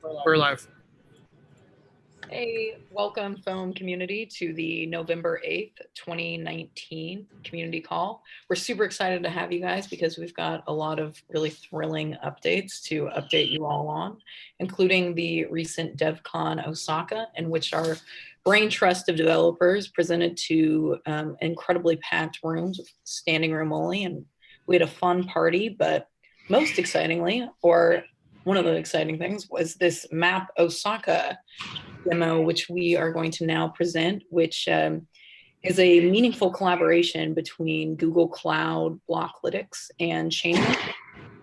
We're live. Hey, welcome foam community to the November 8th, 2019 community call. We're super excited to have you guys because we've got a lot of really thrilling updates to update you all on, including the recent DevCon Osaka, in which our brain trust of developers presented to incredibly packed rooms, standing room only, and we had a fun party, but most excitingly, or one of the exciting things was this map Osaka demo, which we are going to now present, which is a meaningful collaboration between Google Cloud, Blocklytics, and Chainli.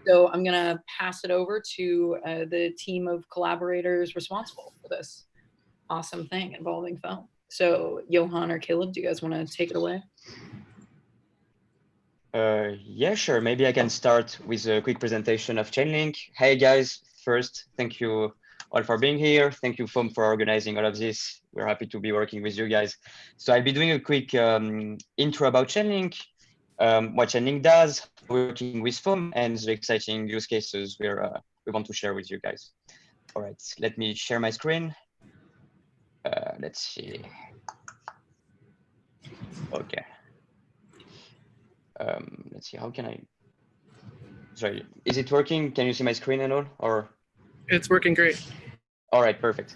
So I'm going to pass it over to the team of collaborators responsible for this awesome thing involving foam. So Johann or Caleb, do you guys want to take it away? Yeah, sure. Maybe I can start with a quick presentation of Chainlink. Hey guys, first, thank you all for being here. Thank you, Foam, for organizing all of this. We're happy to be working with you guys. So I'll be doing a quick intro about Chainlink, what Chainlink does, working with Foam, and the exciting use cases we want to share with you guys. All right, let me share my screen. Let's see. Okay. Let's see, how can I, sorry, is it working? Can you see my screen and all, or? It's working great. All right, perfect.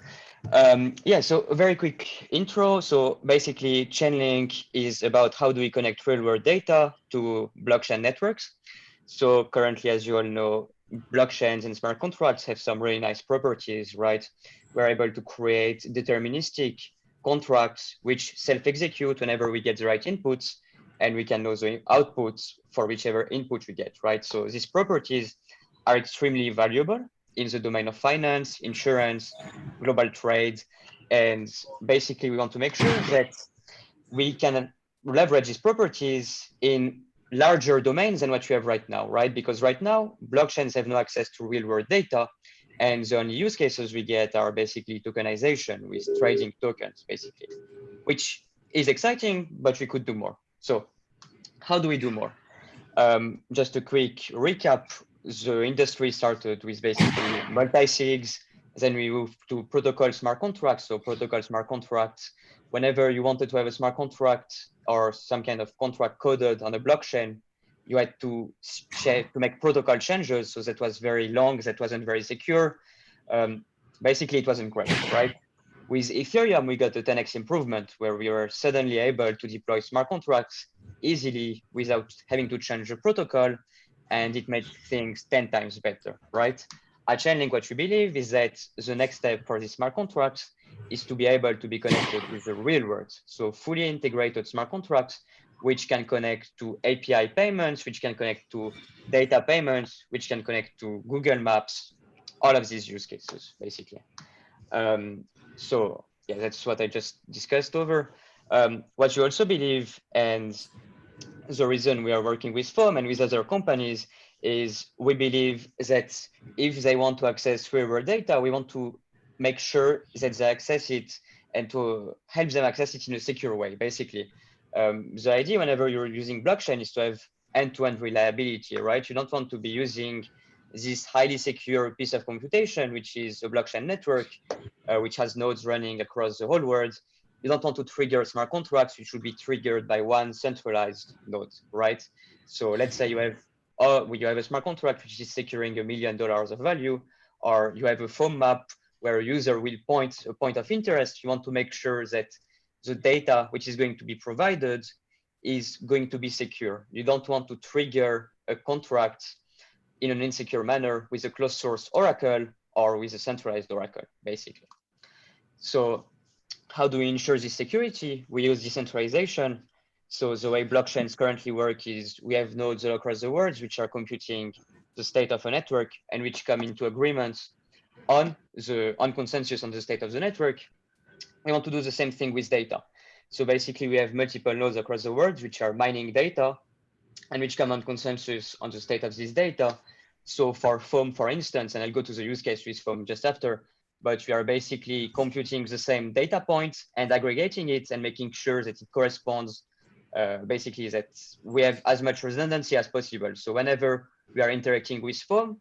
Yeah, so a very quick intro. So basically, Chainlink is about how do we connect real-world data to blockchain networks. So currently, as you all know, blockchains and smart contracts have some really nice properties, right? We're able to create deterministic contracts which self-execute whenever we get the right inputs, and we can know the outputs for whichever input we get, right? So these properties are extremely valuable in the domain of finance, insurance, global trade. And basically, we want to make sure that we can leverage these properties in larger domains than what we have right now, right? Because right now, blockchains have no access to real world data. And the only use cases we get are basically tokenization with trading tokens, basically, which is exciting, but we could do more. So how do we do more? Just a quick recap. The industry started with basically multi-sigs, then we moved to protocol smart contracts. So protocol smart contracts, whenever you wanted to have a smart contract or some kind of contract coded on a blockchain, you had to make protocol changes. So that was very long, that wasn't very secure. Basically, it wasn't great, right? With Ethereum, we got a 10x improvement where we were suddenly able to deploy smart contracts easily without having to change the protocol, and it made things 10 times better, right? At Chainlink, what we believe is that the next step for these smart contracts is to be able to be connected with the real world. So fully integrated smart contracts, which can connect to API payments, which can connect to data payments, which can connect to Google Maps, all of these use cases, basically. So yeah, that's what I just discussed over. What you also believe, and the reason we are working with Foam and with other companies, is we believe that if they want to access real-world data, we want to make sure that they access it and to help them access it in a secure way, basically. The idea whenever you're using blockchain is to have end-to-end reliability, right? You don't want to be using this highly secure piece of computation, which is a blockchain network, which has nodes running across the whole world. You don't want to trigger smart contracts, which should be triggered by one centralized node, right? So let's say you have a smart contract which is securing $1 million of value, or you have a foam map where a user will point a point of interest. You want to make sure that the data which is going to be provided is going to be secure. You don't want to trigger a contract in an insecure manner with a closed source oracle or with a centralized oracle, basically. So how do we ensure this security? We use decentralization. So the way blockchains currently work is we have nodes all across the world which are computing the state of a network and which come into agreements on consensus on the state of the network. We want to do the same thing with data. So basically we have multiple nodes across the world which are mining data and which come on consensus on the state of this data. So for Foam, for instance, and I'll go to the use case with Foam just after, but we are basically computing the same data points and aggregating it and making sure that it corresponds, basically that we have as much redundancy as possible. So whenever we are interacting with Foam,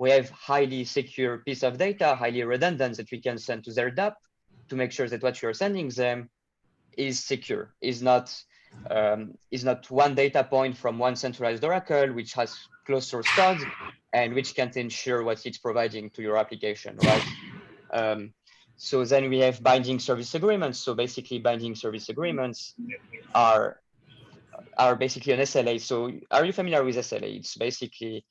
we have highly secure piece of data, highly redundant, that we can send to their DApp to make sure that what you're sending them is secure, is not one data point from one centralized oracle, which has closed source code and which can't ensure what it's providing to your application, right? So then we have binding service agreements. So basically binding service agreements are basically an SLA. So are you familiar with SLA? It's basically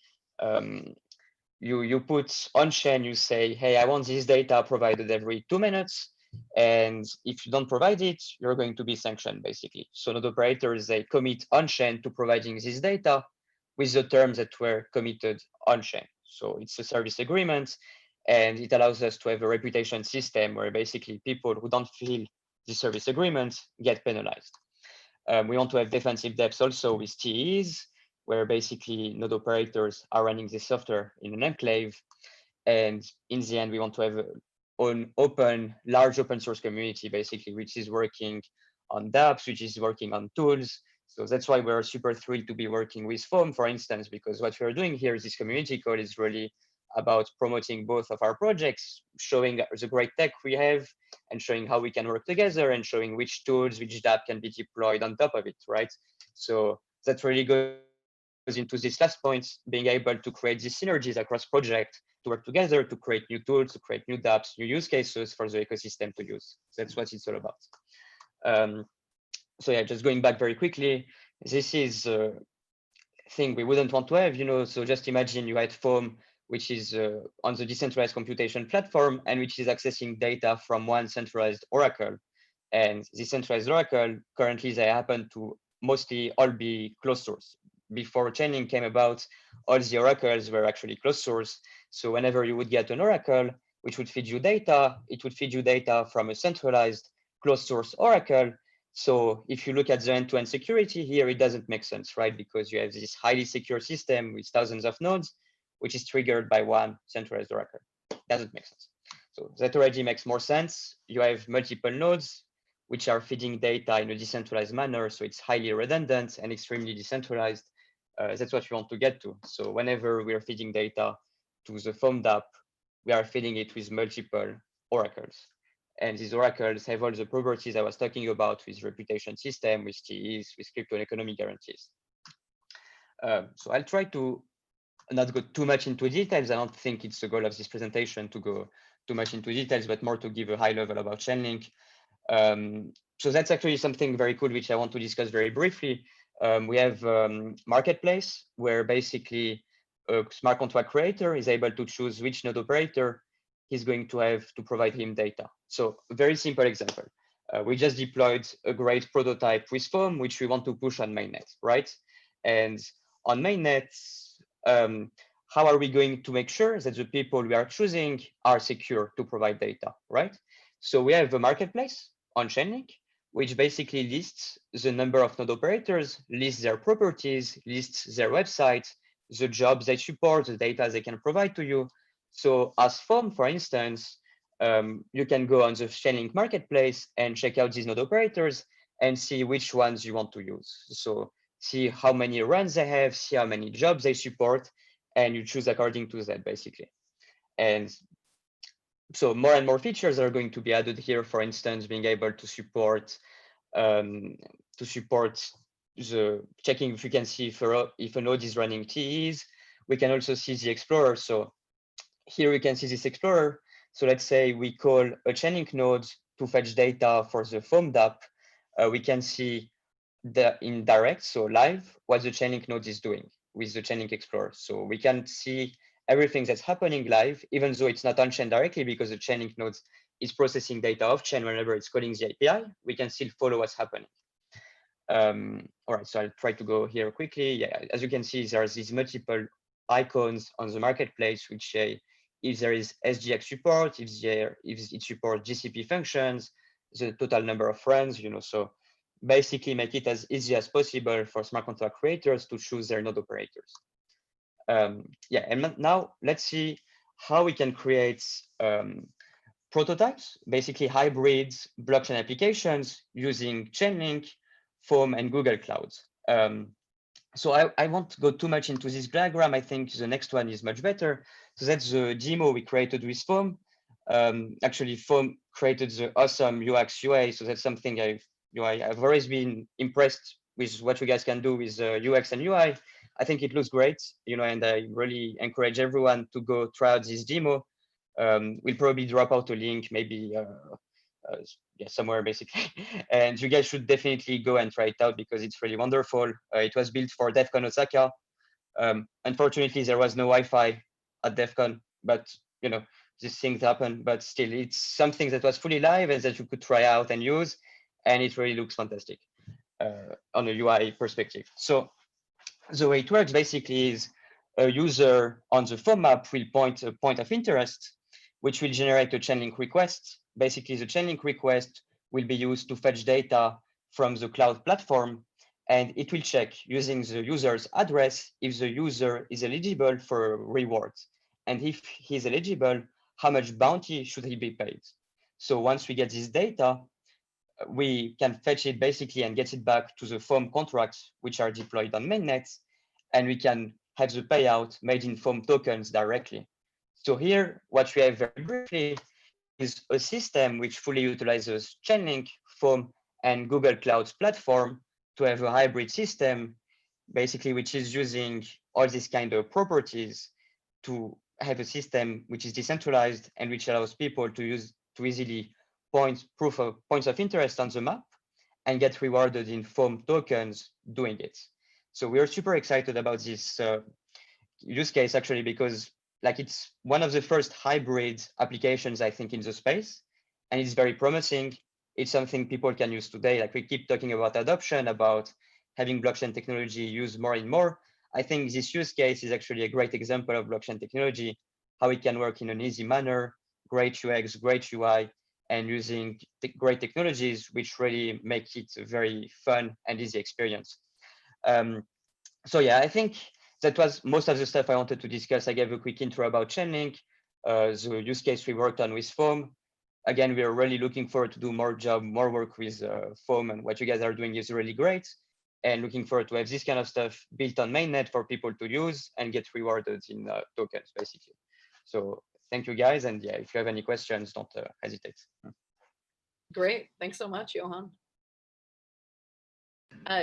you put on chain, you say, hey, I want this data provided every 2 minutes. And if you don't provide it, you're going to be sanctioned, basically. So node operators, they commit on chain to providing this data with the terms that were committed on chain. So it's a service agreement, and it allows us to have a reputation system where basically people who don't fulfill the service agreement get penalized. We want to have defensive depths also with TEs, where basically node operators are running this software in an enclave. And in the end, we want to have an large open source community, basically, which is working on dApps, which is working on tools. So that's why we're super thrilled to be working with Foam, for instance, because what we're doing here is this community code is really about promoting both of our projects, showing the great tech we have, and showing how we can work together, and showing which tools, which dApp can be deployed on top of it, right? So that really goes into this last point, being able to create these synergies across projects to work together, to create new tools, to create new dApps, new use cases for the ecosystem to use. That's what it's all about. So yeah, just going back very quickly, this is a thing we wouldn't want to have, so just imagine you had Foam, which is on the decentralized computation platform, and which is accessing data from one centralized oracle. And the centralized oracle, currently they happen to mostly all be closed source. Before Chainlink came about, all the oracles were actually closed source. So whenever you would get an oracle, which would feed you data, it would feed you data from a centralized closed source oracle. So if you look at the end-to-end security here, it doesn't make sense, right? Because you have this highly secure system with thousands of nodes, which is triggered by one centralized oracle. Doesn't make sense. So that already makes more sense. You have multiple nodes, which are feeding data in a decentralized manner. So it's highly redundant and extremely decentralized. That's what we want to get to. So whenever we are feeding data to the Foam dApp, we are feeding it with multiple oracles. And these oracles have all the properties I was talking about with reputation system, with TEs, with crypto and economic guarantees. So I'll try to not go too much into details. I don't think it's the goal of this presentation to go too much into details, but more to give a high level about Chainlink. So that's actually something very cool, which I want to discuss very briefly. We have marketplace, where basically a smart contract creator is able to choose which node operator he's going to have to provide him data. So a very simple example. We just deployed a great prototype with Foam, which we want to push on mainnet, right? And on mainnet, how are we going to make sure that the people we are choosing are secure to provide data, right? So we have a marketplace on Chainlink, which basically lists the number of node operators, lists their properties, lists their website, the jobs they support, the data they can provide to you. So as Foam, for instance, you can go on the Chainlink marketplace and check out these node operators and see which ones you want to use. So see how many runs they have, see how many jobs they support, and you choose according to that, basically. And so more and more features are going to be added here. For instance, being able to support the checking if you can see if a node is running TEs. We can also see the Explorer. So here we can see this Explorer. So let's say we call a Chainlink node to fetch data for the Foam dApp. We can see in direct, so live, what the Chainlink node is doing with the Chainlink Explorer. So we can see everything that's happening live, even though it's not on chain directly, because the Chainlink node is processing data off chain whenever it's calling the API. We can still follow what's happening. All right, so I'll try to go here quickly. Yeah, as you can see, there's these multiple icons on the marketplace which say if there is SGX support, if it supports GCP functions, the total number of friends, so basically make it as easy as possible for smart contract creators to choose their node operators. Yeah, and now let's see how we can create prototypes, basically hybrids, blockchain applications using Chainlink, Foam, and Google Clouds. So I won't go too much into this diagram. I think the next one is much better. So that's the demo we created with Foam. Actually, Foam created the awesome UX UI. So that's something I've always been impressed with what you guys can do with UX and UI. I think it looks great, and I really encourage everyone to go try out this demo. We'll probably drop out a link, maybe uh, yeah, somewhere basically. And you guys should definitely go and try it out because it's really wonderful. It was built for DEF CON Osaka. Unfortunately, there was no Wi-Fi at DEF CON, but these things happen. But still, it's something that was fully live and that you could try out and use, and it really looks fantastic on a UI perspective. So the way it works basically is a user on the phone map will point a point of interest, which will generate a Chainlink request. Basically, the Chainlink request will be used to fetch data from the cloud platform, and it will check using the user's address if the user is eligible for rewards. And if he's eligible, how much bounty should he be paid? So once we get this data, we can fetch it basically and get it back to the Foam contracts, which are deployed on mainnet, and we can have the payout made in Foam tokens directly. So here, what we have very briefly is a system which fully utilizes Chainlink, Foam, and Google Cloud's platform to have a hybrid system, basically, which is using all these kind of properties to have a system which is decentralized and which allows people to easily points of interest on the map and get rewarded in Foam tokens doing it. So we are super excited about this use case actually because it's one of the first hybrid applications I think in the space, and it's very promising. It's something people can use today. Like we keep talking about adoption, about having blockchain technology used more and more. I think this use case is actually a great example of blockchain technology, how it can work in an easy manner, great UX, great UI, and using great technologies, which really make it a very fun and easy experience. So yeah, I think that was most of the stuff I wanted to discuss. I gave a quick intro about Chainlink, the use case we worked on with Foam. Again, we are really looking forward to do more work with Foam, and what you guys are doing is really great. And looking forward to have this kind of stuff built on mainnet for people to use and get rewarded in tokens, basically. So thank you guys, and yeah, if you have any questions, don't hesitate. Great, thanks so much, Johann.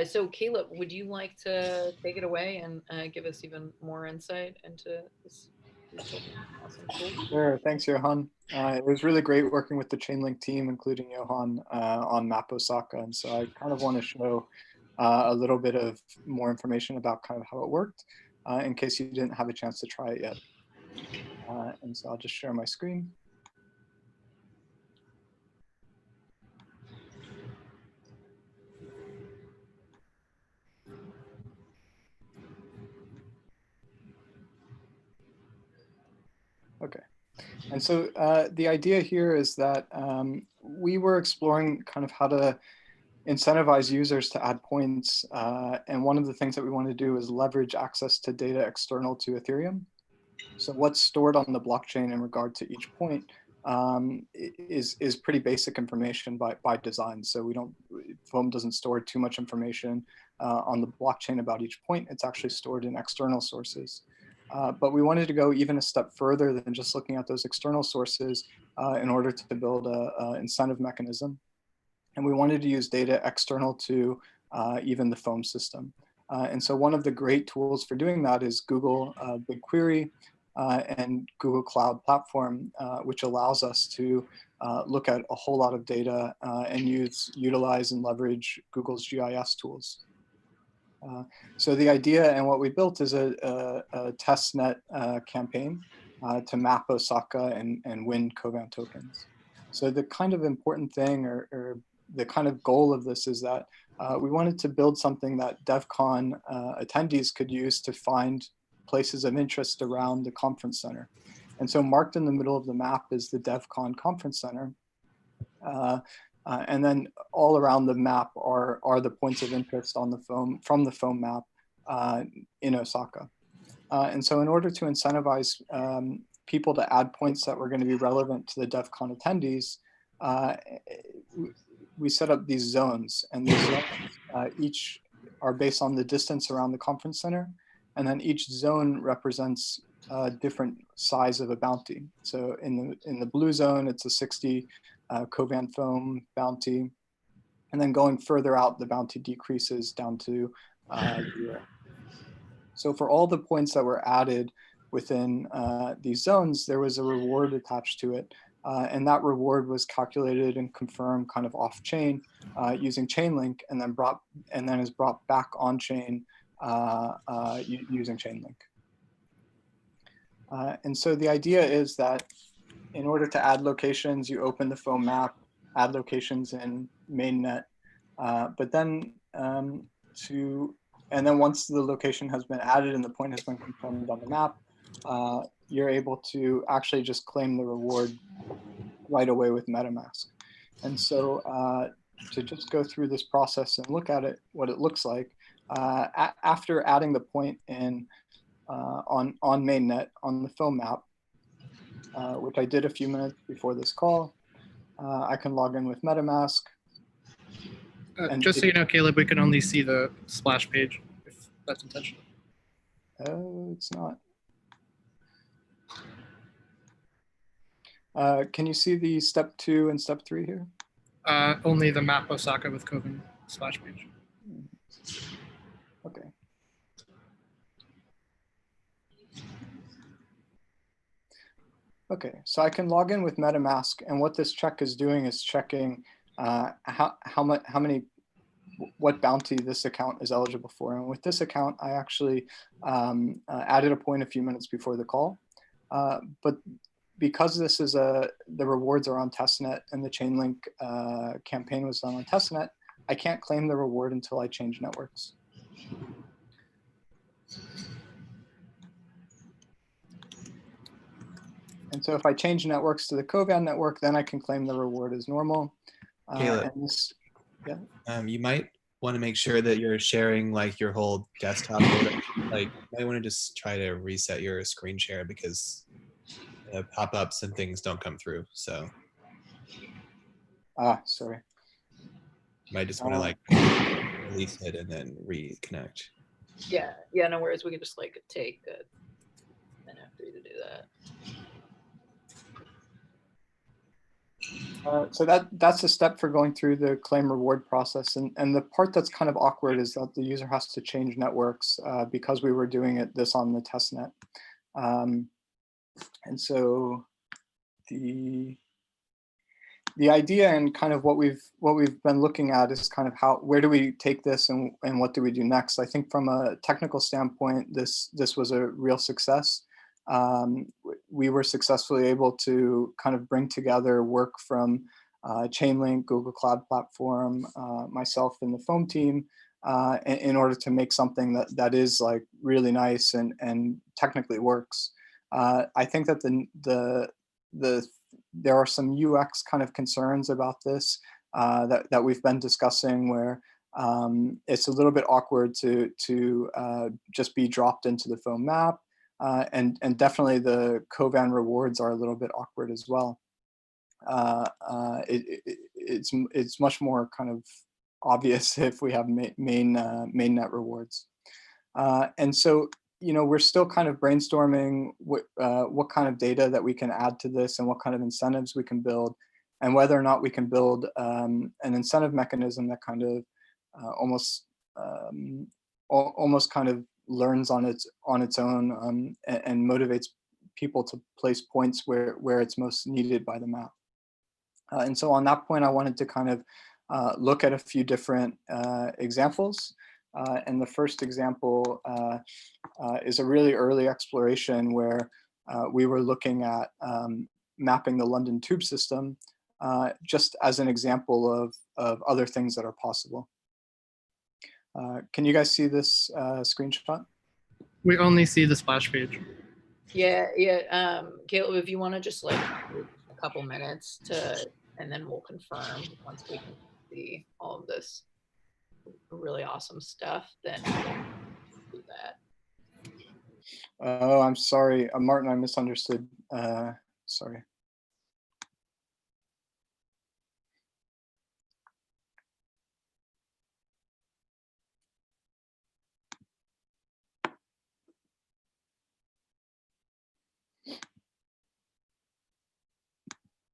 So Caleb, would you like to take it away and give us even more insight into this awesome tool? Sure, thanks, Johann. It was really great working with the Chainlink team, including Johann, on Map Osaka. And so I kind of want to show a little bit of more information about kind of how it worked, in case you didn't have a chance to try it yet. And so I'll just share my screen. Okay. And so the idea here is that we were exploring kind of how to incentivize users to add points. And one of the things that we want to do is leverage access to data external to Ethereum. So what's stored on the blockchain in regard to each point is pretty basic information by design. So Foam doesn't store too much information on the blockchain about each point. It's actually stored in external sources. But we wanted to go even a step further than just looking at those external sources in order to build a incentive mechanism. And we wanted to use data external to even the Foam system. And so one of the great tools for doing that is Google BigQuery and Google Cloud Platform, which allows us to look at a whole lot of data and utilize and leverage Google's GIS tools. So the idea and what we built is a testnet campaign to map Osaka and win Kovan tokens. So the kind of important thing or the kind of goal of this is that we wanted to build something that DevCon attendees could use to find places of interest around the conference center. And so marked in the middle of the map is the DevCon conference center. And then all around the map are the points of interest on the from the Foam map in Osaka. And so in order to incentivize people to add points that were going to be relevant to the DevCon attendees, we set up these zones, and these zones, each are based on the distance around the conference center. And then each zone represents a different size of a bounty. So in the blue zone, it's a 60 Covan foam bounty. And then going further out, the bounty decreases down to 0. So for all the points that were added within these zones, there was a reward attached to it. And that reward was calculated and confirmed kind of off chain using Chainlink, and then is brought back on chain using Chainlink. And so the idea is that in order to add locations, you open the foam map, add locations in mainnet, but then and then once the location has been added and the point has been confirmed on the map, you're able to actually just claim the reward right away with MetaMask. And so to just go through this process and look at it, what it looks like, after adding the point in on mainnet on the foam map, which I did a few minutes before this call, I can log in with MetaMask. Just so you know, Caleb, we can only see the splash page if that's intentional. Oh, it's not. Can you see the step 2 and step 3 here? Only the map Osaka with Coven splash page. Okay. Okay, so I can log in with MetaMask, and what this check is doing is checking what bounty this account is eligible for. And with this account, I actually added a point a few minutes before the call, but because this is the rewards are on testnet and the Chainlink campaign was done on testnet, I can't claim the reward until I change networks. And so if I change networks to the Covan network, then I can claim the reward as normal. Caleb, and this, yeah. You might want to make sure that you're sharing like your whole desktop. Like you might want to just try to reset your screen share because pop-ups and things don't come through. So. Sorry. You might just want to like release it and then reconnect. Yeah, no worries. We can just like take a minute for you to do that. So that's a step for going through the claim reward process. And the part that's kind of awkward is that the user has to change networks because we were doing this on the testnet. And so the idea and kind of what we've been looking at is kind of where do we take this and what do we do next? I think from a technical standpoint, this was a real success. We were successfully able to kind of bring together work from Chainlink, Google Cloud Platform, myself and the foam team in order to make something that is like really nice and technically works. I think that there are some UX kind of concerns about this that we've been discussing where it's a little bit awkward to just be dropped into the foam map. And definitely the Covan rewards are a little bit awkward as well. It's much more kind of obvious if we have mainnet rewards. And so, we're still kind of brainstorming what kind of data that we can add to this and what kind of incentives we can build, and whether or not we can build an incentive mechanism that kind of almost kind of learns on its own and motivates people to place points where it's most needed by the map. And so on that point, I wanted to kind of look at a few different examples. And the first example is a really early exploration where we were looking at mapping the London tube system just as an example of other things that are possible. Can you guys see this screenshot? We only see the splash page. Yeah. Caleb, if you want to just like a couple minutes and then we'll confirm once we can see all of this really awesome stuff, then we'll do that. Oh, I'm sorry, Martin, I misunderstood. Sorry.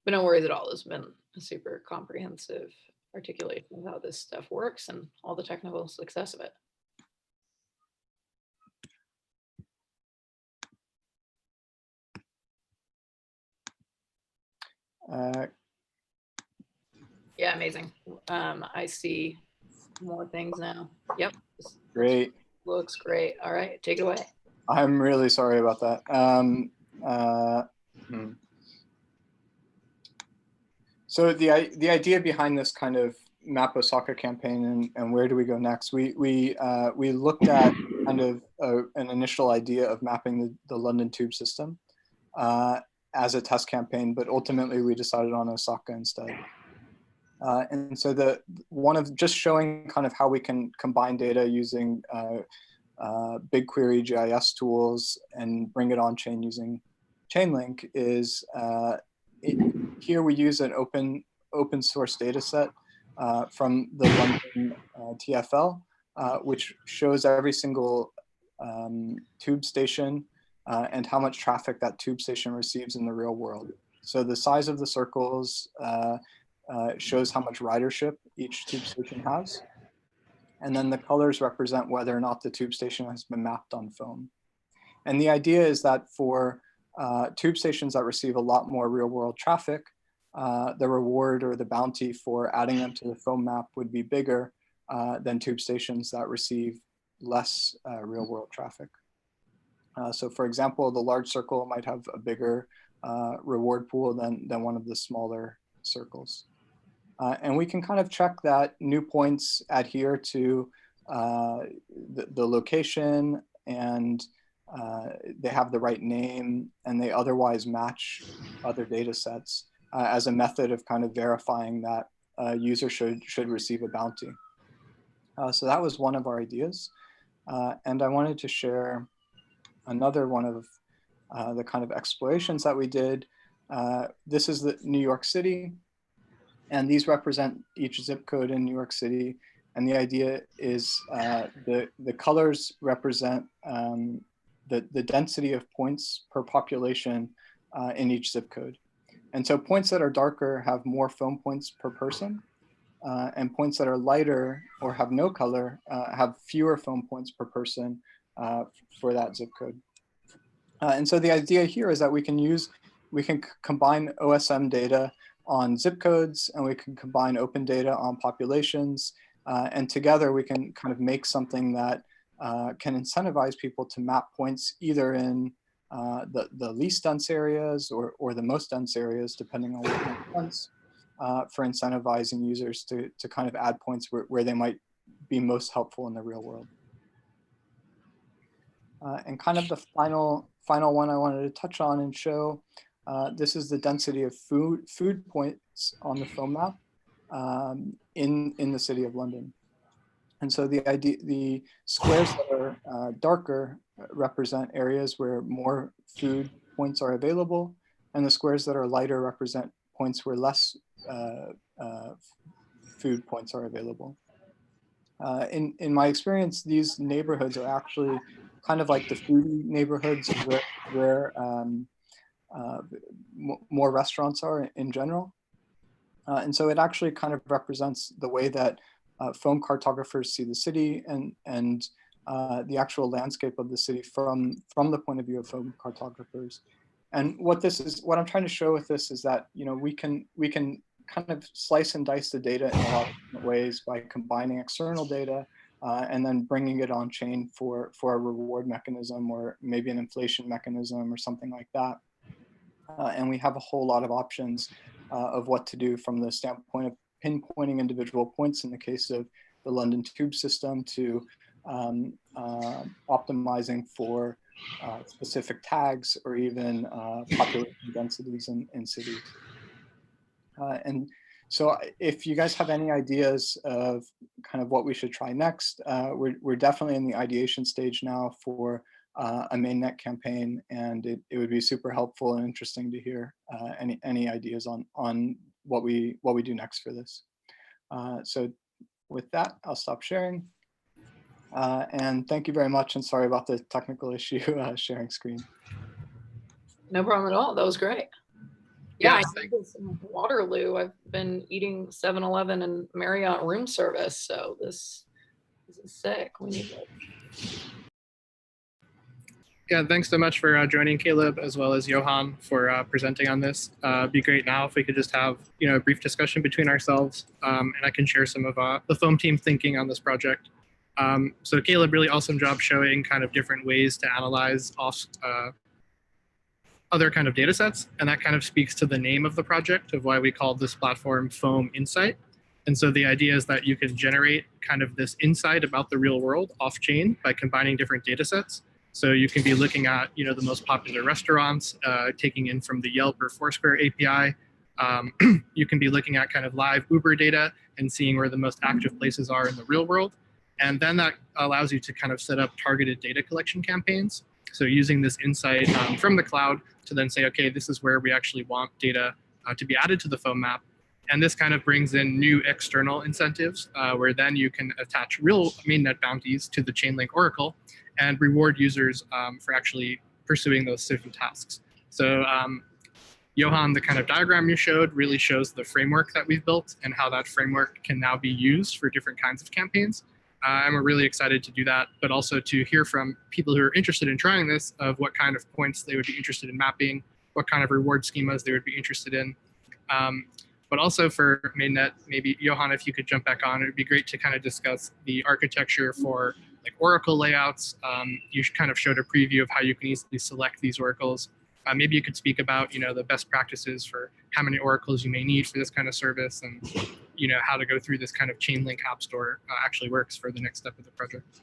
But no worries at all. It's been a super comprehensive articulation of how this stuff works and all the technical success of it. Yeah, amazing. I see more things now. Yep. Great. Looks great. All right, take it away. I'm really sorry about that. So the idea behind this kind of Map Osaka campaign and where do we go next? We looked at kind of an initial idea of mapping the London tube system as a test campaign, but ultimately we decided on Osaka instead. And so one of just showing kind of how we can combine data using BigQuery GIS tools and bring it on chain using Chainlink is here we use an open source data set from the London TFL, which shows every single tube station and how much traffic that tube station receives in the real world. So the size of the circles shows how much ridership each tube station has. And then the colors represent whether or not the tube station has been mapped on foam. And the idea is that for tube stations that receive a lot more real world traffic, the reward or the bounty for adding them to the foam map would be bigger than tube stations that receive less real world traffic. So for example, the large circle might have a bigger reward pool than one of the smaller circles. And we can kind of check that new points adhere to the location and they have the right name and they otherwise match other data sets as a method of kind of verifying that a user should receive a bounty. So that was one of our ideas. And I wanted to share another one of the kind of explorations that we did. This is the New York City. And these represent each zip code in New York City. And the idea is the colors represent the density of points per population in each zip code. And so points that are darker have more foam points per person. And points that are lighter or have no color have fewer foam points per person for that zip code. And so the idea here is that we can combine OSM data on zip codes, and we can combine open data on populations, and together we can kind of make something that can incentivize people to map points either in the least dense areas or the most dense areas, depending on what makes sense, for incentivizing users to kind of add points where they might be most helpful in the real world. And kind of the final one I wanted to touch on and show, this is the density of food points on the foam map in the city of London. And so the squares that are darker represent areas where more food points are available, and the squares that are lighter represent points where less food points are available. In my experience, these neighborhoods are actually kind of like the foodie neighborhoods where more restaurants are in general. And so it actually kind of represents the way that foam cartographers see the city and the actual landscape of the city from the point of view of foam cartographers. And what I'm trying to show with this is that, you know, we can kind of slice and dice the data in a lot of different ways by combining external data and then bringing it on chain for a reward mechanism or maybe an inflation mechanism or something like that. And we have a whole lot of options of what to do from the standpoint of pinpointing individual points in the case of the London tube system to optimizing for specific tags or even population densities in cities. And so if you guys have any ideas of kind of what we should try next, we're definitely in the ideation stage now for a mainnet campaign, and it would be super helpful and interesting to hear any ideas on what we do next for this. So with that, I'll stop sharing. And thank you very much, and sorry about the technical issue sharing screen. No problem at all. That was great. Yeah, Yes, I think it's in Waterloo. I've been eating 7-Eleven and Marriott room service, so this is sick. We need it. Yeah, thanks so much for joining, Caleb, as well as Johann for presenting on this. It'd be great now if we could just have a brief discussion between ourselves, and I can share some of the foam team thinking on this project. So Caleb, really awesome job showing kind of different ways to analyze other kind of data sets, and that kind of speaks to the name of the project, of why we called this platform Foam Insight. And so the idea is that you can generate kind of this insight about the real world off-chain by combining different data sets. So you can be looking at the most popular restaurants, taking in from the Yelp or Foursquare API. You can be looking at kind of live Uber data and seeing where the most active places are in the real world. And then that allows you to kind of set up targeted data collection campaigns. So using this insight from the cloud to then say, okay, this is where we actually want data to be added to the foam map. And this kind of brings in new external incentives where then you can attach real mainnet bounties to the Chainlink Oracle and reward users for actually pursuing those certain tasks. So Johann, the kind of diagram you showed really shows the framework that we've built and how that framework can now be used for different kinds of campaigns. And we're really excited to do that, but also to hear from people who are interested in trying this of what kind of points they would be interested in mapping, what kind of reward schemas they would be interested in. But also for mainnet, maybe Johann, if you could jump back on, it would be great to kind of discuss the architecture for like Oracle layouts. You kind of showed a preview of how you can easily select these oracles. Maybe you could speak about the best practices for how many oracles you may need for this kind of service, and how to go through this kind of Chainlink app store actually works for the next step of the project.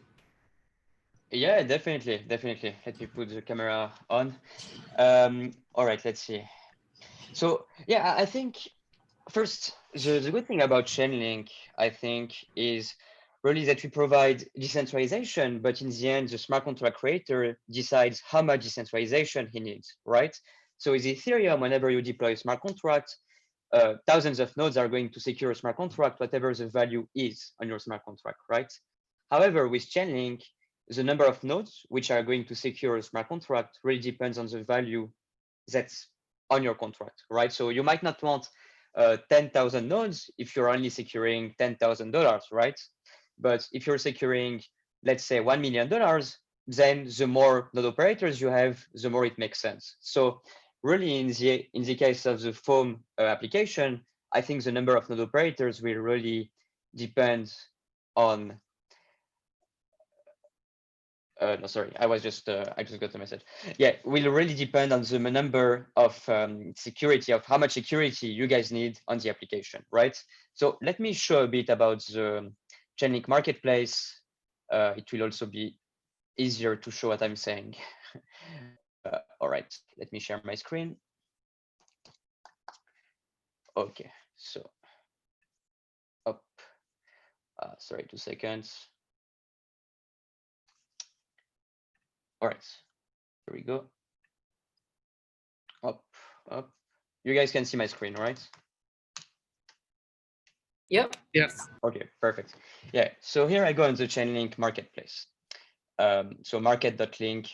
Yeah, definitely. Let me put the camera on. All right, let's see. So yeah, I think first, the good thing about Chainlink, I think, is really that we provide decentralization, but in the end, the smart contract creator decides how much decentralization he needs, right? So with Ethereum, whenever you deploy a smart contract, thousands of nodes are going to secure a smart contract, whatever the value is on your smart contract, right? However, with Chainlink, the number of nodes which are going to secure a smart contract really depends on the value that's on your contract, right? So you might not want 10,000 nodes if you're only securing $10,000, right? But if you're securing, let's say, $1 million, then the more node operators you have, the more it makes sense. So really, in the case of the foam application, I think the number of node operators will really depend on. No, sorry, I just got the message. Yeah, will really depend on the number of security, of how much security you guys need on the application, right? So let me show a bit about the Chainlink marketplace. It will also be easier to show what I'm saying. All right, let me share my screen. Okay, so up. Sorry, 2 seconds. All right, here we go. Up. You guys can see my screen, right? Yep. Yes. Okay, perfect. Yeah, so here I go on the Chainlink marketplace. So market.link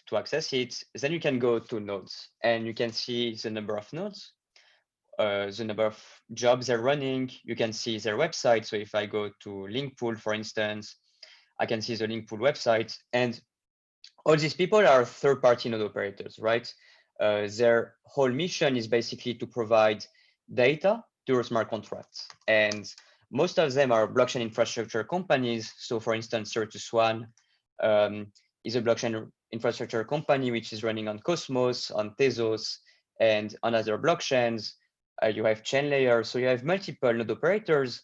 to access it. Then you can go to nodes and you can see the number of nodes, the number of jobs they're running. You can see their website. So if I go to Linkpool, for instance, I can see the Linkpool website, and all these people are third-party node operators, right? Their whole mission is basically to provide data to your smart contracts. And most of them are blockchain infrastructure companies. So for instance, Certus One is a blockchain infrastructure company which is running on Cosmos, on Tezos, and on other blockchains. You have chain layers. So you have multiple node operators.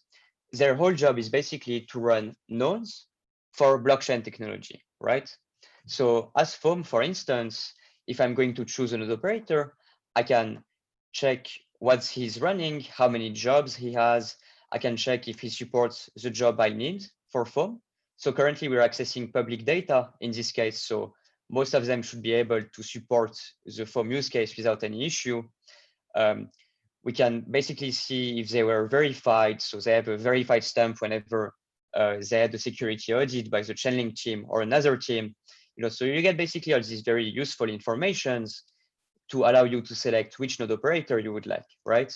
Their whole job is basically to run nodes for blockchain technology, right? So as Foam, for instance, if I'm going to choose a node operator, I can check what he's running, how many jobs he has. I can check if he supports the job I need for Foam. So currently we're accessing public data in this case. So most of them should be able to support the Foam use case without any issue. We can basically see if they were verified. So they have a verified stamp whenever they had a security audit by the Chainlink team or another team. So you get basically all these very useful informations to allow you to select which node operator you would like, right?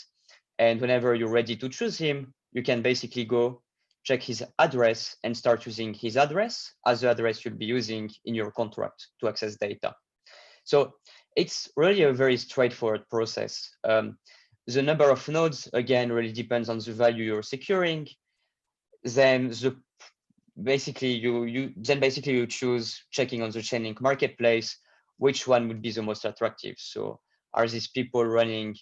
And whenever you're ready to choose him, you can basically go check his address and start using his address as the address you'll be using in your contract to access data. So it's really a very straightforward process. The number of nodes, again, really depends on the value you're securing. Then basically you choose, checking on the Chainlink marketplace, which one would be the most attractive. So are these people running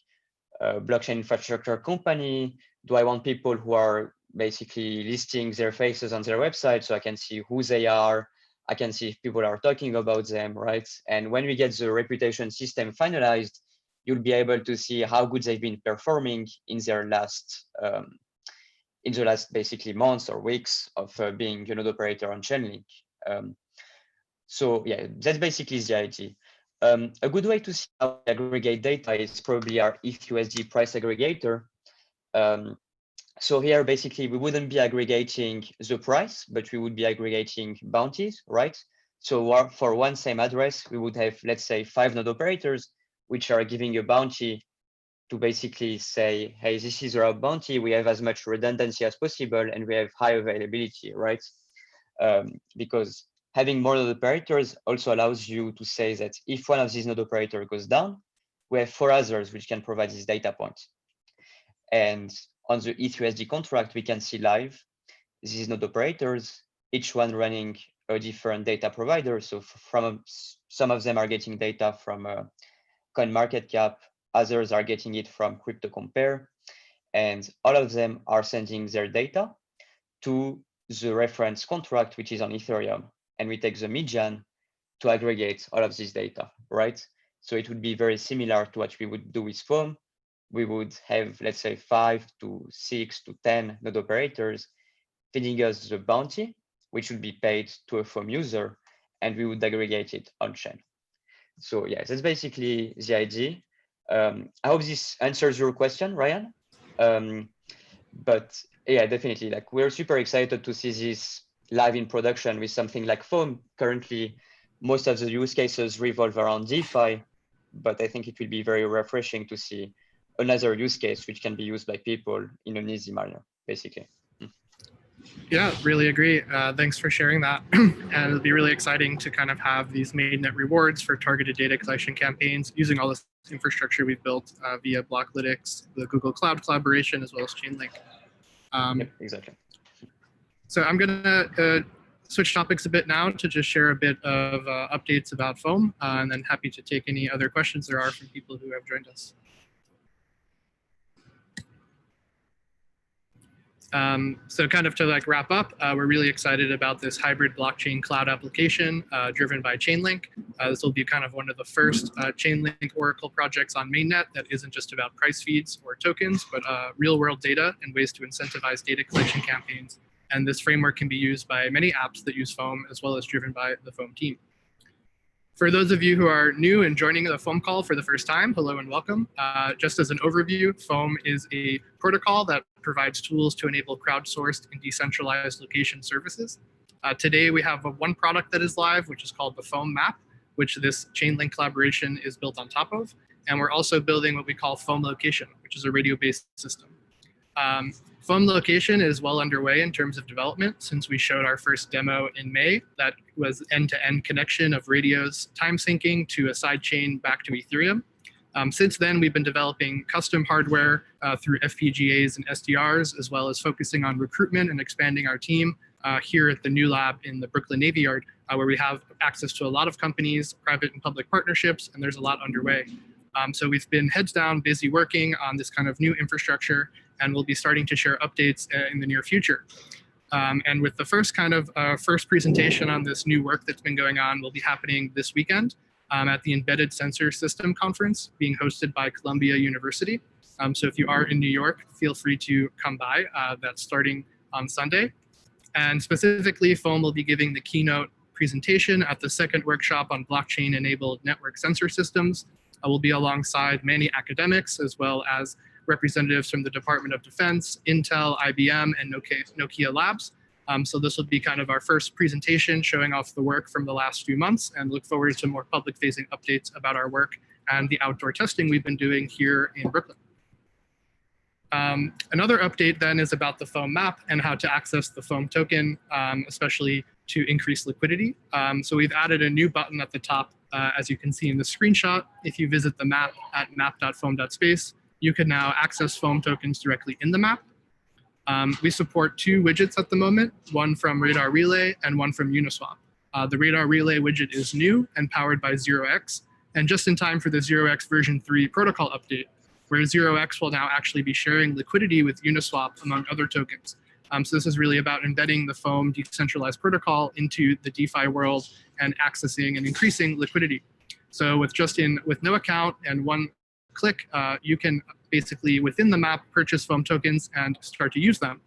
a blockchain infrastructure company? Do I want people who are basically listing their faces on their website so I can see who they are? I can see if people are talking about them, right? And when we get the reputation system finalized, you'll be able to see how good they've been performing in their last basically months or weeks of being a node operator on Chainlink. So yeah, that's basically the idea. A good way to see how we aggregate data is probably our ETHUSD price aggregator. So here, basically, we wouldn't be aggregating the price, but we would be aggregating bounties, right? So for one same address, we would have, let's say, 5 node operators, which are giving a bounty to basically say, hey, this is our bounty. We have as much redundancy as possible, and we have high availability, right? Because having more node operators also allows you to say that if one of these node operators goes down, we have 4 others which can provide this data point. And on the ETHUSD contract, we can see live these node operators, each one running a different data provider. So from some of them are getting data from CoinMarketCap, others are getting it from CryptoCompare, and all of them are sending their data to the reference contract, which is on Ethereum. And we take the median to aggregate all of this data, right? So it would be very similar to what we would do with Foam. We would have, let's say, 5 to 6 to 10 node operators feeding us the bounty, which would be paid to a Foam user, and we would aggregate it on chain. So yeah, that's basically the idea. I hope this answers your question, Ryan. But yeah, definitely, like, we're super excited to see this live in production with something like Foam. Currently, most of the use cases revolve around DeFi, but I think it will be very refreshing to see another use case which can be used by people in an easy manner, basically. Yeah, really agree. Thanks for sharing that. And it'll be really exciting to kind of have these mainnet rewards for targeted data collection campaigns using all this infrastructure we've built via Blocklytics, the Google Cloud collaboration, as well as Chainlink. Yep, exactly. So I'm going to switch topics a bit now to just share a bit of updates about Foam, and then happy to take any other questions there are from people who have joined us. So kind of to like wrap up, we're really excited about this hybrid blockchain cloud application driven by Chainlink. This will be kind of one of the first Chainlink Oracle projects on mainnet that isn't just about price feeds or tokens, but real world data and ways to incentivize data collection campaigns. And this framework can be used by many apps that use Foam, as well as driven by the Foam team. For those of you who are new and joining the Foam call for the first time, hello and welcome. Just as an overview, Foam is a protocol that provides tools to enable crowdsourced and decentralized location services. Today, we have one product that is live, which is called the Foam Map, which this Chainlink collaboration is built on top of. And we're also building what we call Foam Location, which is a radio-based system. Foam Location is well underway in terms of development since we showed our first demo in May that was end-to-end connection of radios time syncing to a sidechain back to Ethereum. Since then, we've been developing custom hardware through FPGAs and SDRs, as well as focusing on recruitment and expanding our team here at the new lab in the Brooklyn Navy Yard, where we have access to a lot of companies, private and public partnerships, and there's a lot underway. So we've been heads down, busy working on this kind of new infrastructure, and we'll be starting to share updates in the near future. And with the first first presentation on this new work that's been going on will be happening this weekend at the Embedded Sensor System Conference being hosted by Columbia University. So if you are in New York, feel free to come by. That's starting on Sunday. And specifically, Foam will be giving the keynote presentation at the second workshop on blockchain-enabled network sensor systems. We'll be alongside many academics, as well as representatives from the Department of Defense, Intel, IBM, and Nokia Labs. So this will be kind of our first presentation showing off the work from the last few months, and look forward to more public-facing updates about our work and the outdoor testing we've been doing here in Brooklyn. Another update then is about the foam map and how to access the foam token, especially to increase liquidity. So we've added a new button at the top, as you can see in the screenshot. If you visit the map at map.foam.space, you can now access foam tokens directly in the map. We support 2 widgets at the moment, one from Radar Relay and one from Uniswap. The Radar Relay widget is new and powered by 0x, and just in time for the 0x version 3 protocol update, where 0x will now actually be sharing liquidity with Uniswap among other tokens. So this is really about embedding the Foam decentralized protocol into the DeFi world and accessing and increasing liquidity. So with no account and one click, you can basically within the map purchase Foam tokens and start to use them.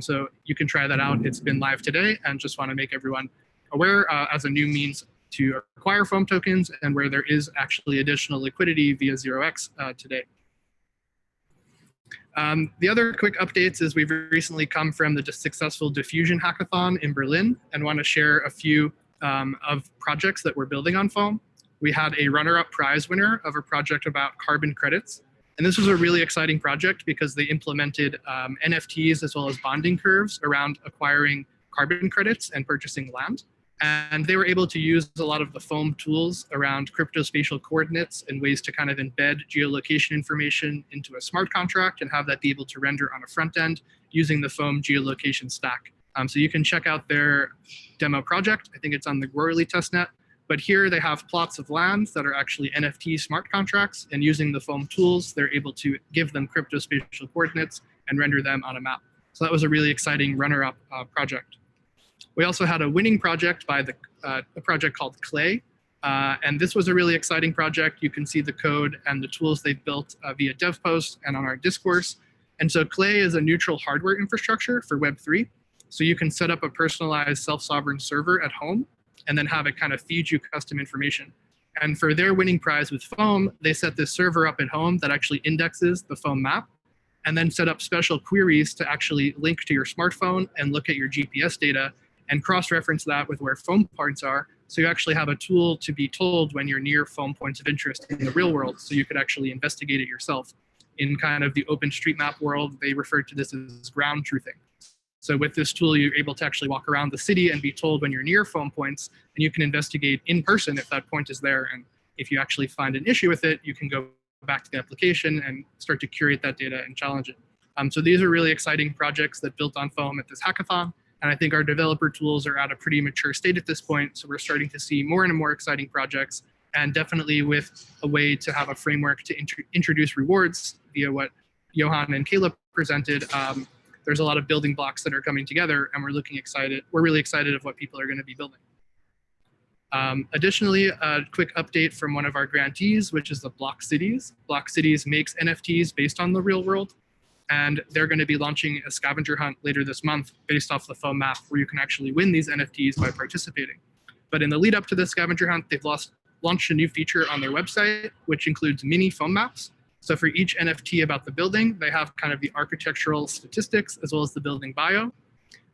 So you can try that out. It's been live today, and just want to make everyone aware as a new means to acquire Foam tokens and where there is actually additional liquidity via 0x today. The other quick updates is we've recently come from the successful Diffusion hackathon in Berlin and want to share a few of projects that we're building on Foam. We had a runner-up prize winner of a project about carbon credits. And this was a really exciting project because they implemented NFTs as well as bonding curves around acquiring carbon credits and purchasing land. And they were able to use a lot of the Foam tools around cryptospatial coordinates and ways to kind of embed geolocation information into a smart contract and have that be able to render on a front end using the Foam geolocation stack. So you can check out their demo project. I think it's on the Royally testnet. But here they have plots of land that are actually NFT smart contracts, and using the Foam tools, they're able to give them cryptospatial coordinates and render them on a map. So that was a really exciting runner-up project. We also had a winning project by a project called Clay. And this was a really exciting project. You can see the code and the tools they've built via DevPost and on our discourse. And so Clay is a neutral hardware infrastructure for Web3. So you can set up a personalized self-sovereign server at home and then have it kind of feed you custom information. And for their winning prize with Foam, they set this server up at home that actually indexes the Foam map and then set up special queries to actually link to your smartphone and look at your GPS data and cross-reference that with where Foam points are. So you actually have a tool to be told when you're near Foam points of interest in the real world, so you could actually investigate it yourself. In kind of the OpenStreetMap world, they refer to this as ground truthing. So with this tool, you're able to actually walk around the city and be told when you're near Foam points, and you can investigate in person if that point is there. And if you actually find an issue with it, you can go back to the application and start to curate that data and challenge it. So these are really exciting projects that built on Foam at this hackathon. And I think our developer tools are at a pretty mature state at this point. So we're starting to see more and more exciting projects, and definitely with a way to have a framework to introduce rewards via what Johann and Caleb presented. There's a lot of building blocks that are coming together, and we're really excited of what people are going to be building. Additionally, a quick update from one of our grantees, which is the Blocklytics. Blocklytics makes NFTs based on the real world, and they're going to be launching a scavenger hunt later this month based off the Foam map, where you can actually win these NFTs by participating. But in the lead up to the scavenger hunt, they've launched a new feature on their website, which includes mini Foam maps. So for each NFT about the building, they have kind of the architectural statistics as well as the building bio,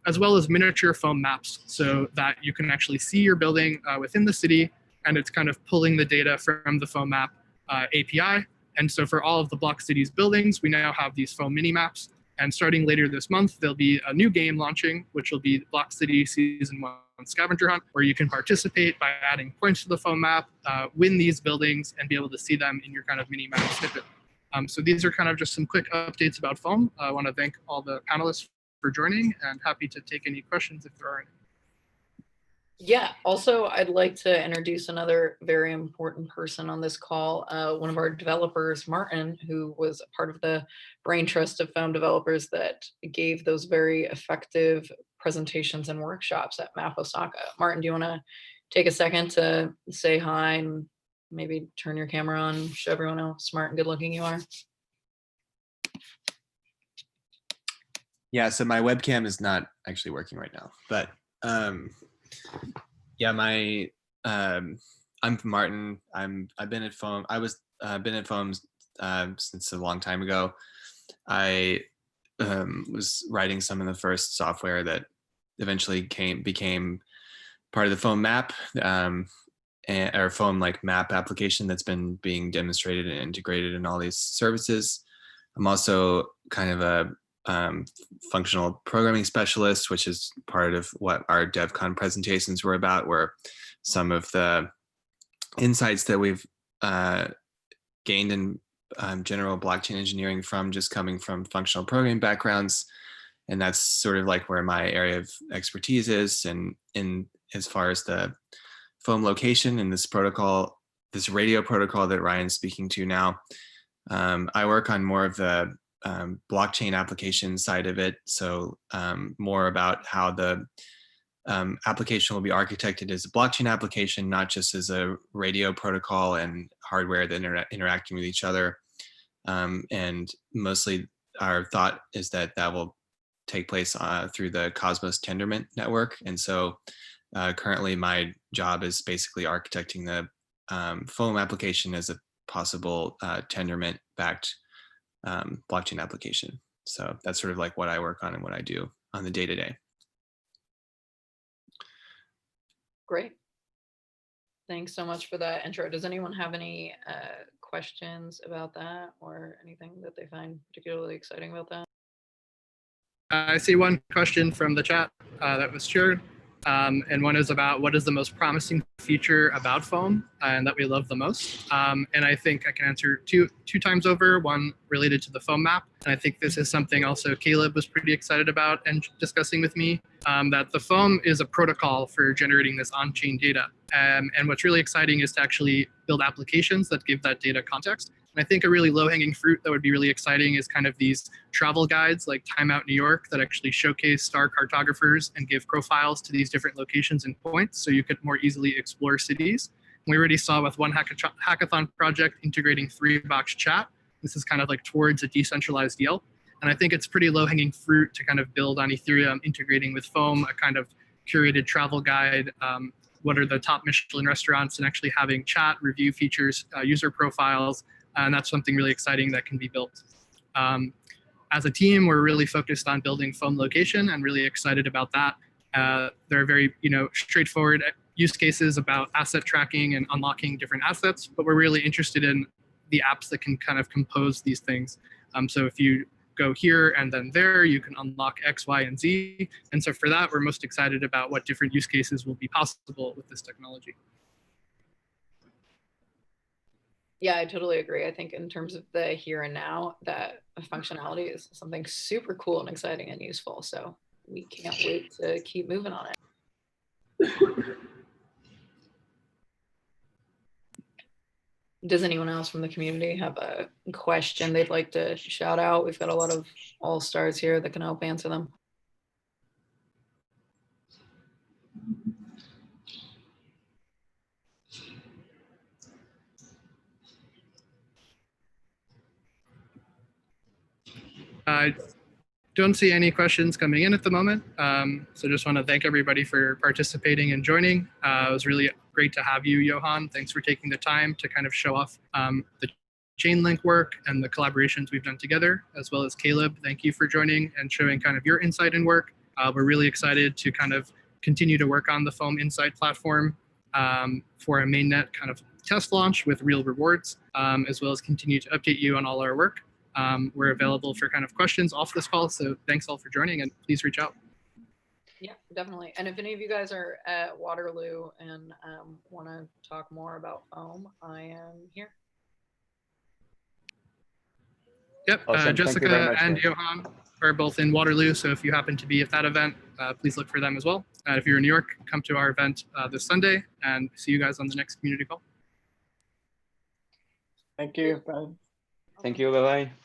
as well as miniature Foam maps, so that you can actually see your building within the city, and it's kind of pulling the data from the Foam map API. And so for all of the Blocklytics buildings, we now have these Foam mini maps. And starting later this month, there'll be a new game launching, which will be Blocklytics Season 1 Scavenger Hunt, where you can participate by adding points to the Foam map, win these buildings, and be able to see them in your kind of mini map snippet. So these are kind of just some quick updates about Foam. I want to thank all the panelists for joining, and happy to take any questions if there are any. Yeah, also I'd like to introduce another very important person on this call, one of our developers, Martin, who was part of the brain trust of Foam developers that gave those very effective presentations and workshops at Map Osaka. Martin, do you want to take a second to say hi and maybe turn your camera on, show everyone how smart and good looking you are? Yeah, so my webcam is not actually working right now, but yeah, I'm Martin. I've been at Foam. Been at Foam since a long time ago. I was writing some of the first software that eventually became part of the Foam map. or foam like map application that's been being demonstrated and integrated in all these services. I'm also kind of a functional programming specialist, which is part of what our DevCon presentations were about, where some of the insights that we've gained in general blockchain engineering from just coming from functional programming backgrounds. And that's sort of like where my area of expertise is. And in as far as the foam location and this protocol, this radio protocol that Ryan's speaking to now, I work on more of the blockchain application side of it. So more about how the application will be architected as a blockchain application, not just as a radio protocol and hardware that interacting with each other. And mostly our thought is that that will take place through the Cosmos Tendermint network. And so currently my job is basically architecting the foam application as a possible Tendermint backed blockchain application. So that's sort of like what I work on and what I do on the day-to-day. Great. Thanks so much for that intro. Does anyone have any questions about that or anything that they find particularly exciting about that? I see one question from the chat that was shared, and one is about what is the most promising feature about foam and that we love the most. And I think I can answer two times over, one related to the foam map. And I think this is something also Caleb was pretty excited about and discussing with me, that the foam is a protocol for generating this on-chain data. And what's really exciting is to actually build applications that give that data context. And I think a really low-hanging fruit that would be really exciting is kind of these travel guides like Time Out New York that actually showcase star cartographers and give profiles to these different locations and points so you could more easily explore cities. We already saw with one hackathon project integrating 3-box chat. This is kind of like towards a decentralized Yelp. And I think it's pretty low-hanging fruit to kind of build on Ethereum, integrating with foam, a kind of curated travel guide, what are the top Michelin restaurants, and actually having chat, review features, user profiles. And that's something really exciting that can be built. As a team, we're really focused on building foam location and really excited about that. There are very straightforward use cases about asset tracking and unlocking different assets, but we're really interested in the apps that can kind of compose these things. So if you go here and then there, you can unlock X, Y, and Z. And so for that, we're most excited about what different use cases will be possible with this technology. Yeah, I totally agree. I think in terms of the here and now, that functionality is something super cool and exciting and useful. So we can't wait to keep moving on it. Does anyone else from the community have a question they'd like to shout out? We've got a lot of all-stars here that can help answer them. I don't see any questions coming in at the moment. So just want to thank everybody for participating and joining. It was really great to have you, Johann. Thanks for taking the time to kind of show off the Chainlink work and the collaborations we've done together, as well as Caleb. Thank you for joining and showing kind of your insight and work. We're really excited to kind of continue to work on the Foam Insight platform for a mainnet kind of test launch with real rewards, as well as continue to update you on all our work. We're available for kind of questions off this call. So thanks all for joining, and please reach out. Yeah, definitely. And if any of you guys are at Waterloo and want to talk more about foam, I am here. Yep, Awesome. Jessica and Johann are both in Waterloo. So if you happen to be at that event, please look for them as well. If you're in New York, come to our event this Sunday, and see you guys on the next community call. Thank you. Bye. Thank you. Bye-bye.